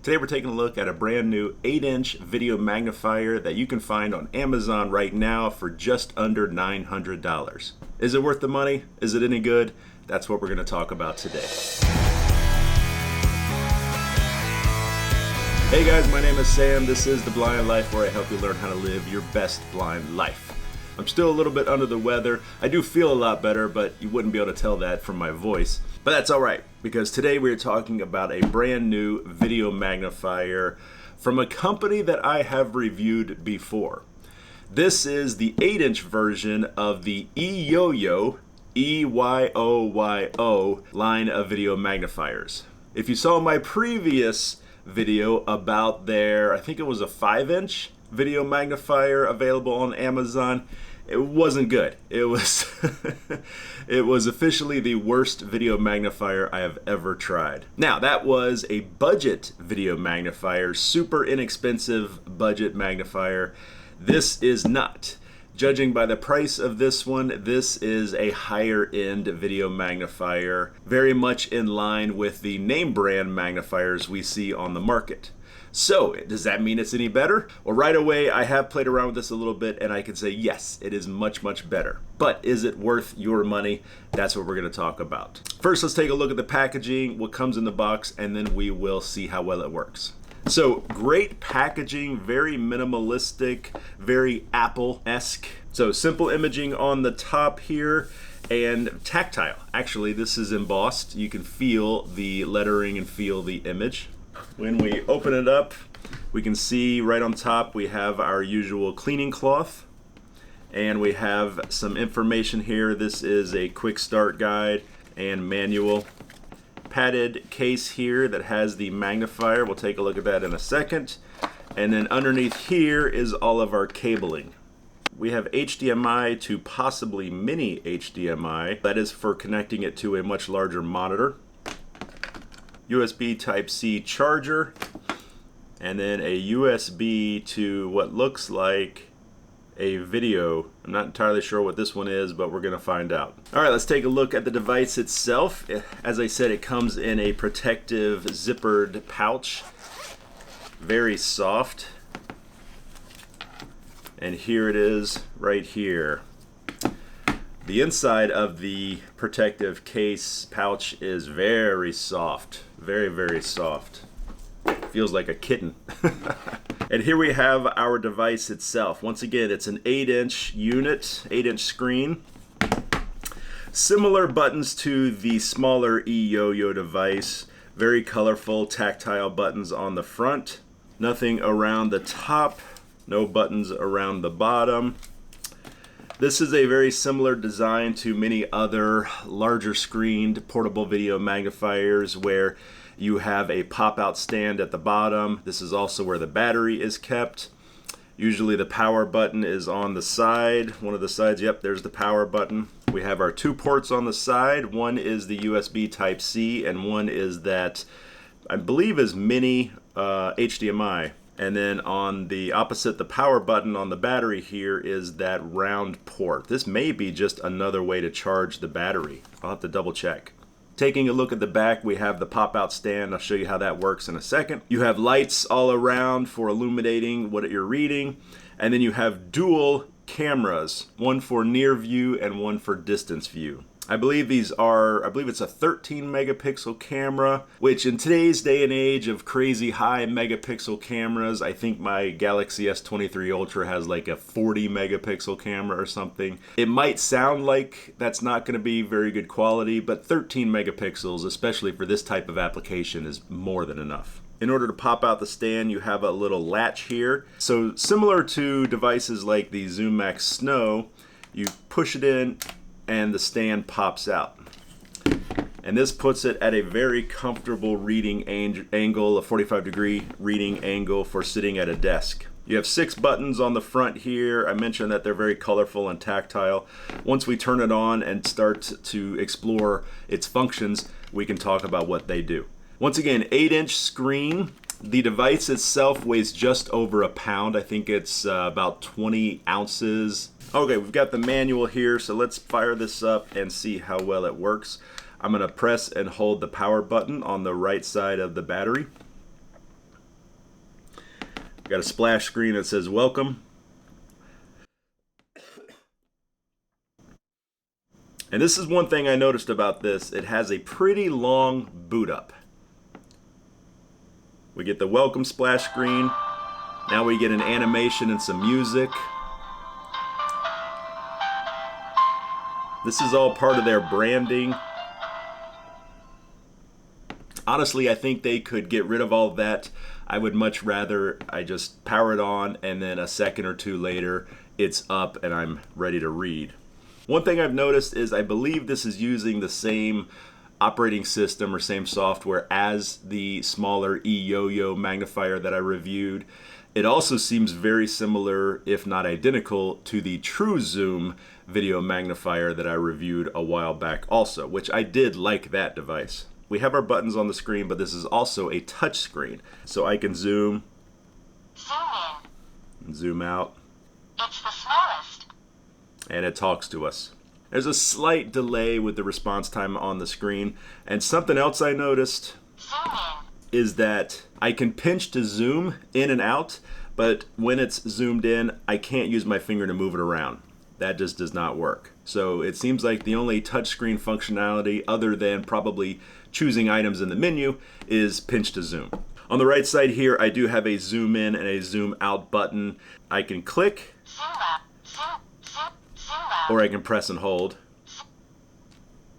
Today we're taking a look at a brand new 8-inch video magnifier that you can find on Amazon right now for just under $900. Is it worth the money? Is it any good? That's what we're going to talk about today. Hey guys, my name is Sam. This is The Blind Life, where I help you learn how to live your best blind life. I'm still a little bit under the weather. I do feel a lot better, but you wouldn't be able to tell that from my voice. But that's all right, because today we're talking about a brand new video magnifier from a company that I have reviewed before. This is the 8-inch version of the EYOYO, EYOYO line of video magnifiers. If you saw my previous video about their, I think it was a 5-inch video magnifier available on Amazon, it wasn't good. It was it was officially the worst video magnifier I have ever tried. Now, that was a budget video magnifier, super inexpensive budget magnifier. This is not. Judging by the price of this one, this is a higher end video magnifier, very much in line with the name brand magnifiers we see on the market. So, does that mean it's any better? Well, right away, I have played around with this a little bit, and I can say, yes, it is much, much better. But is it worth your money? That's what we're going to talk about. First, let's take a look at the packaging, what comes in the box, and then we will see how well it works. So, great packaging, very minimalistic, very Apple-esque. So, simple imaging on the top here, and tactile. Actually, this is embossed. You can feel the lettering and feel the image. When we open it up, we can see right on top we have our usual cleaning cloth, and we have some information here. This is a quick start guide and manual. Padded case here that has the magnifier. We'll take a look at that in a second. And then underneath here is all of our cabling. We have HDMI to possibly mini HDMI. That is for connecting it to a much larger monitor. USB Type-C charger, and then a USB to what looks like a video. I'm not entirely sure what this one is, but we're gonna find out. All right, let's take a look at the device itself. As I said, it comes in a protective zippered pouch, very soft. And here it is right here. The inside of the protective case pouch is very soft, very, very soft. Feels like a kitten. And here we have our device itself. Once again, it's an 8-inch unit, 8-inch screen. Similar buttons to the smaller EYOYO device. Very colorful tactile buttons on the front. Nothing around the top. No buttons around the bottom. This is a very similar design to many other larger screened portable video magnifiers where you have a pop-out stand at the bottom. This is also where the battery is kept. Usually the power button is on the side. One of the sides, yep, there's the power button. We have our 2 ports on the side. One is the USB Type-C and one is that, I believe, is mini HDMI. And then on the opposite, the power button on the battery here is that round port. This may be just another way to charge the battery. I'll have to double check. Taking a look at the back, we have the pop-out stand. I'll show you how that works in a second. You have lights all around for illuminating what you're reading. And then you have dual cameras, one for near view and one for distance view. I believe it's a 13 megapixel camera, which in today's day and age of crazy high megapixel cameras, I think my Galaxy S23 Ultra has like a 40 megapixel camera or something. It might sound like that's not going to be very good quality, but 13 megapixels, especially for this type of application, is more than enough. In order to pop out the stand, you have a little latch here. So similar to devices like the Zoom Max Snow, you push it in, and the stand pops out. And this puts it at a very comfortable reading angle, a 45-degree reading angle for sitting at a desk. You have 6 buttons on the front here. I mentioned that they're very colorful and tactile. Once we turn it on and start to explore its functions, we can talk about what they do. Once again, 8-inch screen. The device itself weighs just over a pound. I think it's about 20 ounces. Okay, we've got the manual here, so let's fire this up and see how well it works. I'm going to press and hold the power button on the right side of the battery. Got a splash screen that says welcome. And this is one thing I noticed about this. It has a pretty long boot up. We get the welcome splash screen. Now we get an animation and some music. This is all part of their branding. Honestly, I think they could get rid of all that. I would much rather I just power it on and then a second or two later it's up and I'm ready to read. One thing I've noticed is I believe this is using the same operating system or same software as the smaller EYOYO magnifier that I reviewed. It also seems very similar, if not identical, to the True Zoom video magnifier that I reviewed a while back also, which I did like that device. We have our buttons on the screen, but this is also a touch screen. So I can zoom in, zoom out. It's the smallest. And it talks to us. There's a slight delay with the response time on the screen. And something else I noticed is that I can pinch to zoom in and out, but when it's zoomed in, I can't use my finger to move it around. That just does not work. So it seems like the only touchscreen functionality other than probably choosing items in the menu is pinch to zoom. On the right side here, I do have a zoom in and a zoom out button. I can click, or I can press and hold.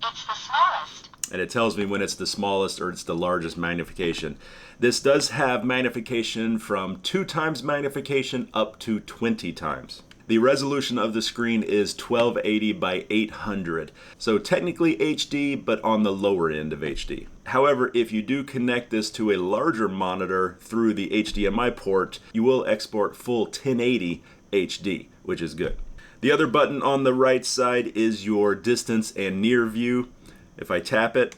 It's the smallest. And it tells me when it's the smallest or it's the largest magnification. This does have magnification from 2 times magnification up to 20 times. The resolution of the screen is 1280 by 800. So technically HD, but on the lower end of HD. However, if you do connect this to a larger monitor through the HDMI port, you will export full 1080 HD, which is good. The other button on the right side is your distance and near view. If I tap it,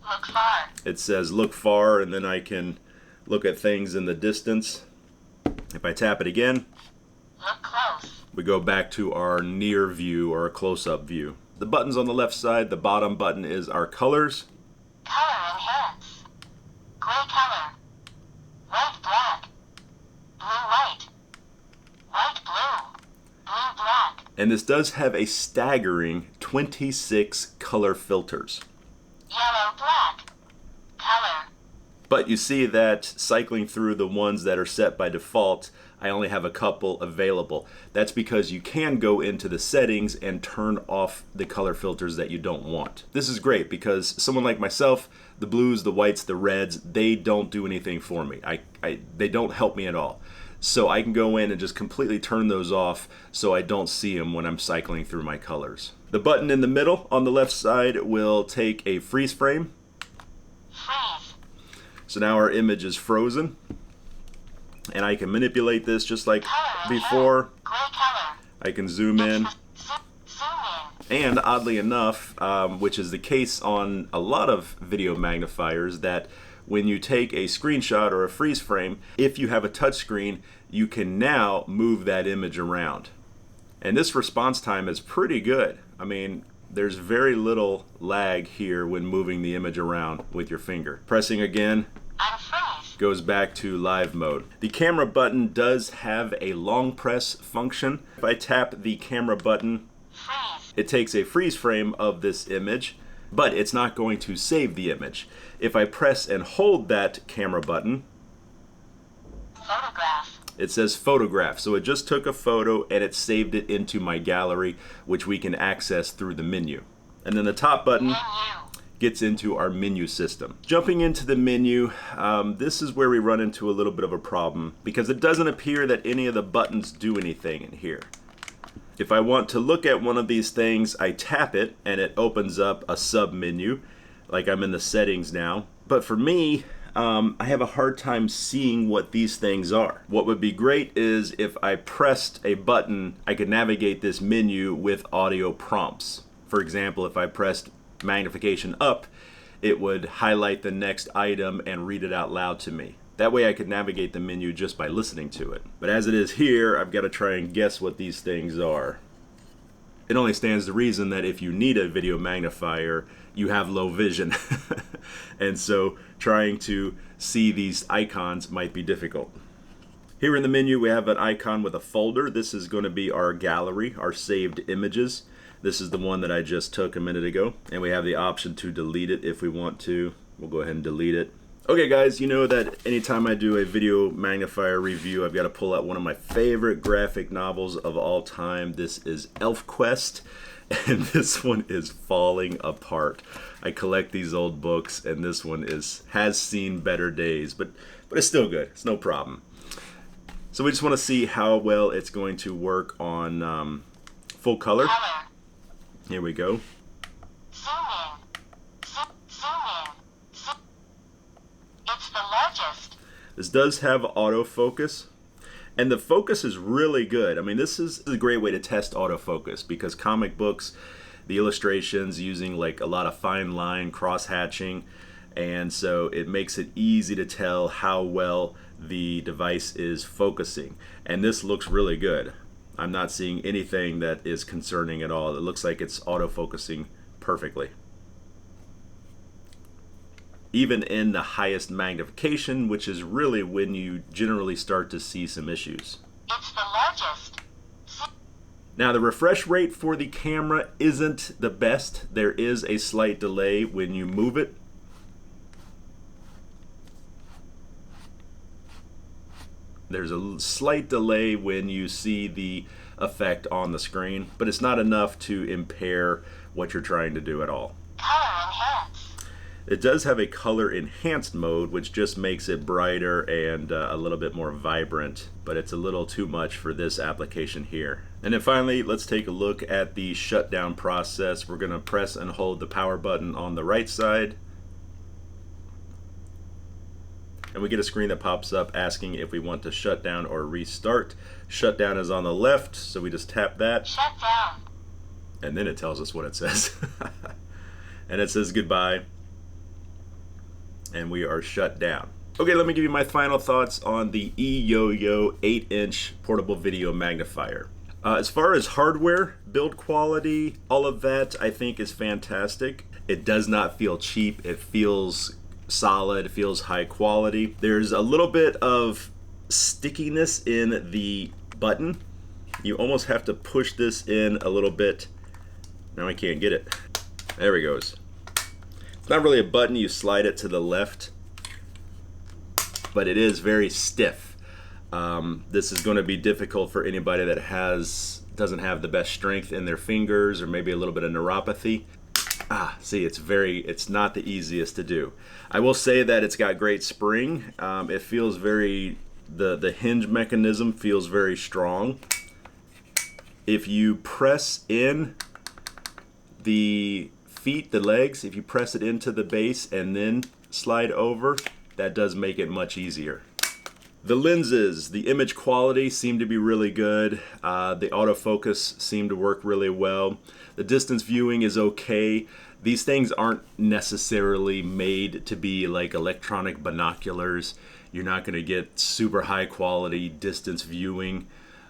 Look far. It says look far, and then I can look at things in the distance. If I tap it again, Look close. we go back to our near view or a close-up view. The buttons on the left side, the bottom button is our colors. Color enhance. Gray color. White black. Blue white. White blue. Blue black. And this does have a staggering 26 color filters. Yellow black. Color. But you see that cycling through the ones that are set by default, I only have a couple available. That's because you can go into the settings and turn off the color filters that you don't want. This is great because someone like myself, the blues, the whites, the reds, they don't do anything for me. They don't help me at all. So I can go in and just completely turn those off so I don't see them when I'm cycling through my colors. The button in the middle on the left side will take a freeze frame. Freeze. So now our image is frozen. And I can manipulate this just like before. Gray color. I can zoom in. Zoom in. And oddly enough, which is the case on a lot of video magnifiers, that when you take a screenshot or a freeze frame, if you have a touch screen, you can now move that image around. And this response time is pretty good. I mean, there's very little lag here when moving the image around with your finger. Pressing again Unfreeze. goes back to live mode. The camera button does have a long press function. If I tap the camera button, Freeze. it takes a freeze frame of this image, but it's not going to save the image. If I press and hold that camera button, Photograph. it says photograph. So it just took a photo and it saved it into my gallery, which we can access through the menu. And then the top button Menu. gets into our menu system. Jumping into the menu, this is where we run into a little bit of a problem because it doesn't appear that any of the buttons do anything in here. If I want to look at one of these things, I tap it and it opens up a sub menu, like I'm in the settings now. But for me, I have a hard time seeing what these things are. What would be great is if I pressed a button, I could navigate this menu with audio prompts. For example, if I pressed magnification up, it would highlight the next item and read it out loud to me. That way I could navigate the menu just by listening to it. But as it is here, I've got to try and guess what these things are. It only stands to reason that if you need a video magnifier, you have low vision. And so trying to see these icons might be difficult. Here in the menu, we have an icon with a folder. This is going to be our gallery, our saved images. This is the one that I just took a minute ago, and we have the option to delete it if we want to. We'll go ahead and delete it. Okay guys, you know that anytime I do a video magnifier review, I've got to pull out one of my favorite graphic novels of all time. This is ElfQuest, and this one is falling apart. I collect these old books, and this one has seen better days, but it's still good. It's no problem. So we just want to see how well it's going to work on full color. Here we go. It's the largest. This does have autofocus, and the focus is really good. I mean, this is a great way to test autofocus because comic books, the illustrations using like a lot of fine line cross hatching, and so it makes it easy to tell how well the device is focusing. And this looks really good. I'm not seeing anything that is concerning at all. It looks like it's autofocusing perfectly. Even in the highest magnification, which is really when you generally start to see some issues. It's the largest. Now the refresh rate for the camera isn't the best. There is a slight delay when you move it. There's a slight delay when you see the effect on the screen, but it's not enough to impair what you're trying to do at all. Color enhance. It does have a color enhanced mode, which just makes it brighter and a little bit more vibrant, but it's a little too much for this application here. And then finally, let's take a look at the shutdown process. We're going to press and hold the power button on the right side, and we get a screen that pops up asking if we want to shut down or restart. Shutdown is on the left, so we just tap that. Shut down. And then it tells us what it says. And it says goodbye. And we are shut down. Okay, let me give you my final thoughts on the EYOYO 8-inch portable video magnifier. As far as hardware, build quality, all of that I think is fantastic. It does not feel cheap. It feels solid, feels high quality. There's a little bit of stickiness in the button. You almost have to push this in a little bit. Now I can't get it. There it goes. It's not really a button, you slide it to the left, but it is very stiff. This is going to be difficult for anybody that doesn't have the best strength in their fingers or maybe a little bit of neuropathy. See, it's not the easiest to do. I will say that it's got great spring. It feels the hinge mechanism feels very strong. If you press in the feet, the legs, if you press it into the base and then slide over, that does make it much easier. The lenses, the image quality seem to be really good. The autofocus seemed to work really well. The distance viewing is okay. These things aren't necessarily made to be like electronic binoculars. You're not going to get super high quality distance viewing,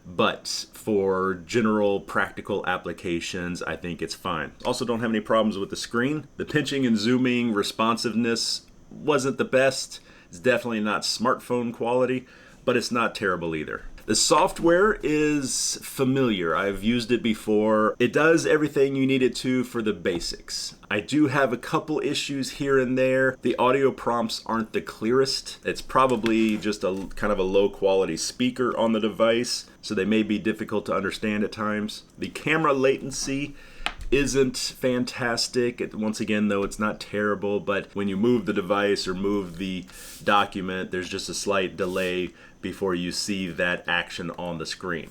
but for general practical applications, I think it's fine. Also don't have any problems with the screen. The pinching and zooming responsiveness wasn't the best. It's definitely not smartphone quality, but it's not terrible either. The software is familiar. I've used it before. It does everything you need it to for the basics. I do have a couple issues here and there. The audio prompts aren't the clearest. It's probably just a kind of a low quality speaker on the device, so they may be difficult to understand at times. The camera latency isn't fantastic. Once again, though, it's not terrible, but when you move the device or move the document, there's just a slight delay before you see that action on the screen.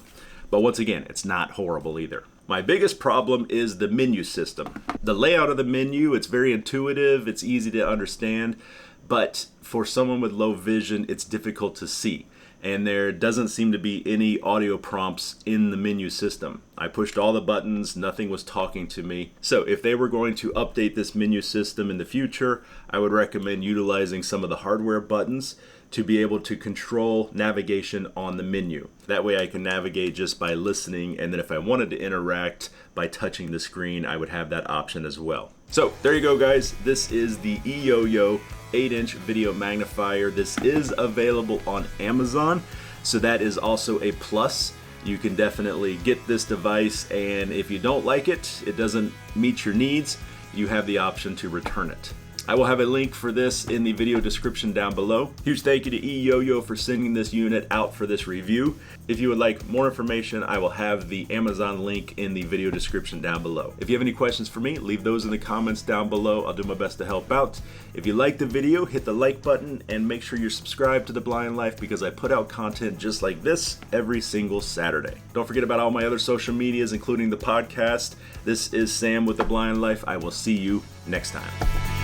But once again, it's not horrible either. My biggest problem is the menu system. The layout of the menu, it's very intuitive, it's easy to understand, but for someone with low vision, it's difficult to see. And there doesn't seem to be any audio prompts in the menu system. I pushed all the buttons, nothing was talking to me. So if they were going to update this menu system in the future, I would recommend utilizing some of the hardware buttons to be able to control navigation on the menu. That way I can navigate just by listening, and then if I wanted to interact by touching the screen, I would have that option as well. So there you go, guys. This is the EYOYO 8-inch video magnifier. This is available on Amazon. So that is also a plus. You can definitely get this device, and if you don't like it, it doesn't meet your needs, you have the option to return it. I will have a link for this in the video description down below. Huge thank you to EYOYO for sending this unit out for this review. If you would like more information, I will have the Amazon link in the video description down below. If you have any questions for me, leave those in the comments down below. I'll do my best to help out. If you like the video, hit the like button and make sure you're subscribed to The Blind Life because I put out content just like this every single Saturday. Don't forget about all my other social medias, including the podcast. This is Sam with The Blind Life. I will see you next time.